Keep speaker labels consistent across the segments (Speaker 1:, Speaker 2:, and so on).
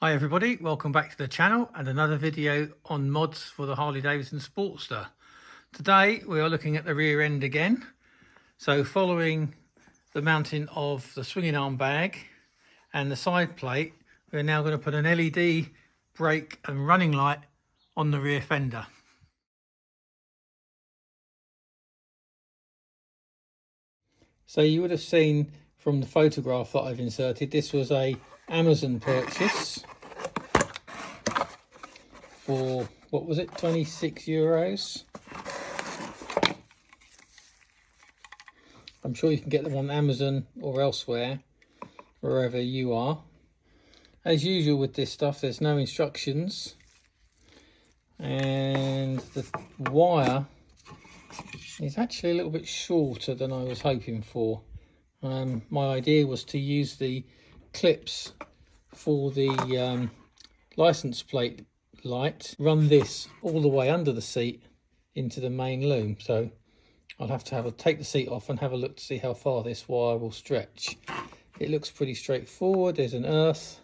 Speaker 1: Hi everybody, welcome back to the channel and another video on mods for the Harley Davidson Sportster. Today we are looking at the rear end again. So following the mounting of the swinging arm bag and the side plate, we're now going to put an LED brake and running light on the rear fender. So you would have seen from the photograph that I've inserted, this was a Amazon purchase for, what was it, 26 euros. I'm sure you can get them on Amazon or elsewhere, wherever you are. As usual with this stuff, there's no instructions, and the wire is actually a little bit shorter than I was hoping for. My idea was to use the clips for the license plate light, run this all the way under the seat into the main loom. So I'll have to take the seat off and have a look to see how far this wire will stretch. It looks pretty straightforward. There's an earth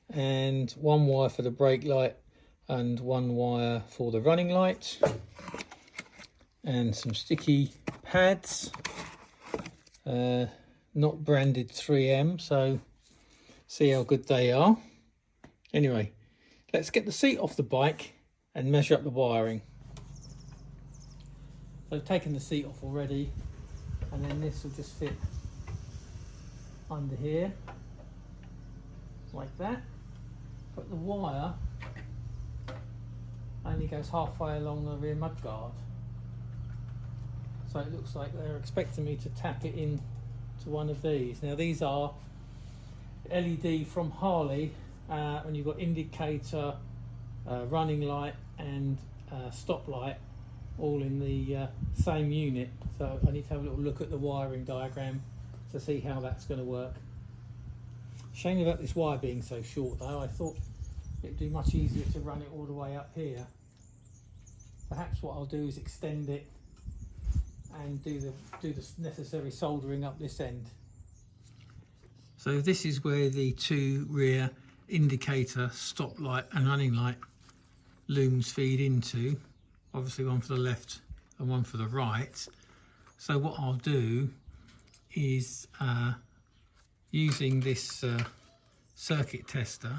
Speaker 1: and one wire for the brake light and one wire for the running light, and some sticky pads, not branded 3M, so see how good they are. Anyway, let's get the seat off the bike and measure up the wiring. So I've taken the seat off already, and then this will just fit under here like that, but the wire only goes halfway along the rear mudguard. So it looks like they're expecting me to tap it in to one of these. Now these are LED from Harley, when you've got indicator, running light and stop light all in the same unit. So I need to have a little look at the wiring diagram to see how that's going to work. Shame about this wire being so short though. I thought it'd be much easier to run it all the way up here. Perhaps what I'll do is extend it and do the necessary soldering up this end. So this is where the two rear indicator, stop light and running light looms feed into. Obviously one for the left and one for the right. So what I'll do is, using this circuit tester,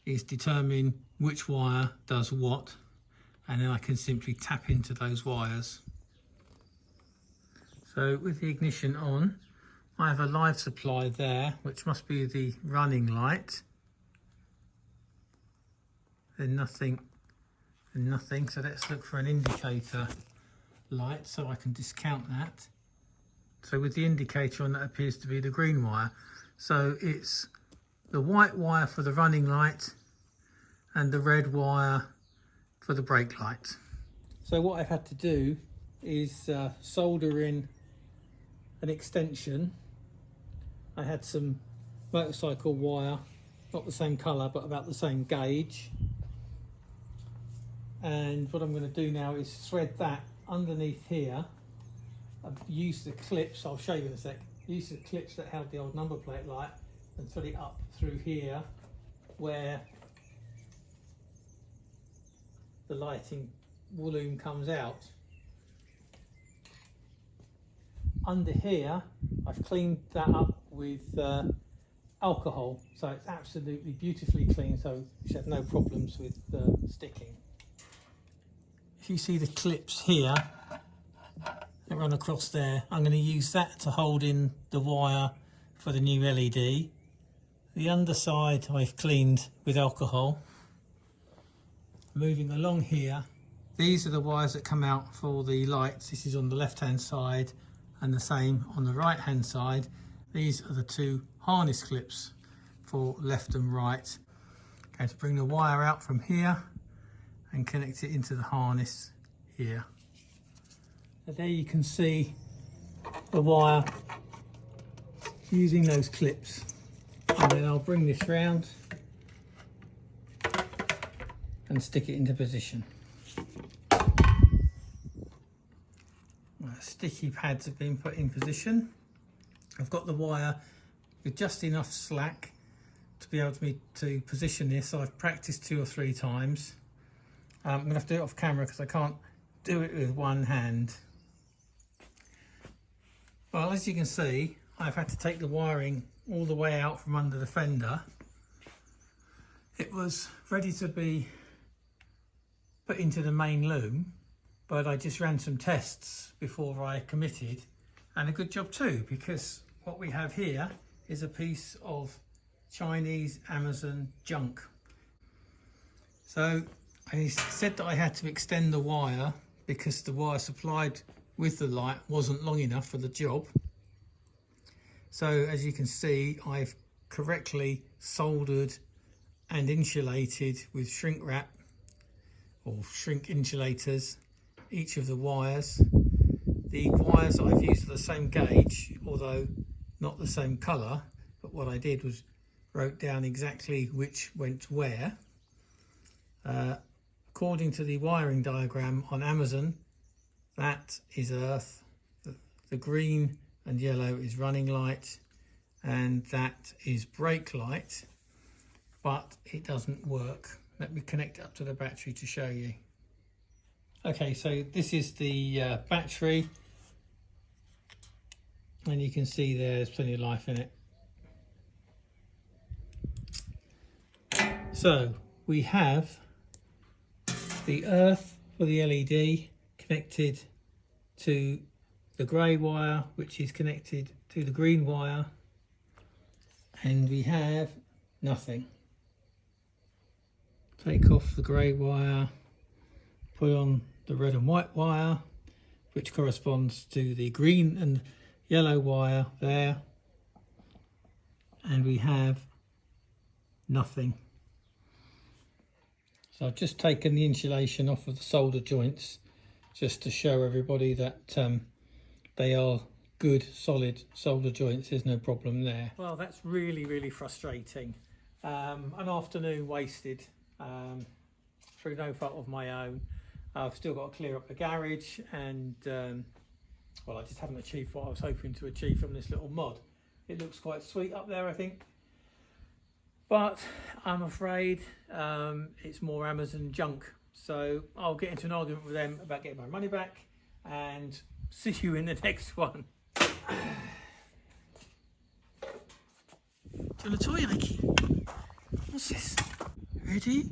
Speaker 1: is determine which wire does what, and then I can simply tap into those wires. So with the ignition on, I have a live supply there, which must be the running light. Then nothing and nothing. So let's look for an indicator light so I can discount that. So with the indicator on, that appears to be the green wire. So it's the white wire for the running light and the red wire for the brake light. So what I've had to do is solder in an extension. I had some motorcycle wire, not the same colour but about the same gauge, and what I'm going to do now is thread that underneath here. I've used the clips, I'll show you in a sec, use the clips that held the old number plate light and thread it up through here where the lighting loom comes out. Under here I've cleaned that up with alcohol, so it's absolutely beautifully clean, so you should have no problems with sticking. If you see the clips here that run across there, I'm going to use that to hold in the wire for the new LED. The underside I've cleaned with alcohol. Moving along here, these are the wires that come out for the lights. This is on the left hand side and the same on the right hand side. These are the two harness clips for left and right. Going to bring the wire out from here and connect it into the harness here. So there you can see the wire using those clips, and then I'll bring this round and stick it into position. Sticky pads have been put in position. I've got the wire with just enough slack to be able to position this. I've practiced 2 or 3 times. I'm going to have to do it off camera because I can't do it with one hand. Well, as you can see, I've had to take the wiring all the way out from under the fender. It was ready to be put into the main loom, but I just ran some tests before I committed, and a good job too, because what we have here is a piece of Chinese Amazon junk. So I said that I had to extend the wire because the wire supplied with the light wasn't long enough for the job. So as you can see, I've correctly soldered and insulated with shrink wrap or shrink insulators each of the wires. The wires that I've used are the same gauge, although not the same colour, but what I did was wrote down exactly which went where. According to the wiring diagram on Amazon, that is earth, the green and yellow is running light, and that is brake light, but it doesn't work. Let me connect it up to the battery to show you. Okay, so this is the battery, and you can see there's plenty of life in it. So we have the earth for the LED connected to the grey wire, which is connected to the green wire, and we have nothing. Take off the grey wire, put on the red and white wire, which corresponds to the green and yellow wire there, and we have nothing. So I've just taken the insulation off of the solder joints just to show everybody that they are good solid solder joints. There's no problem there. Well, that's really frustrating. An afternoon wasted through no fault of my own. I've still got to clear up the garage, and well, I just haven't achieved what I was hoping to achieve from this little mod. It looks quite sweet up there, I think, but I'm afraid it's more Amazon junk. So I'll get into an argument with them about getting my money back, and see you in the next one. Do you want a toy, Mikey? What's this? Ready?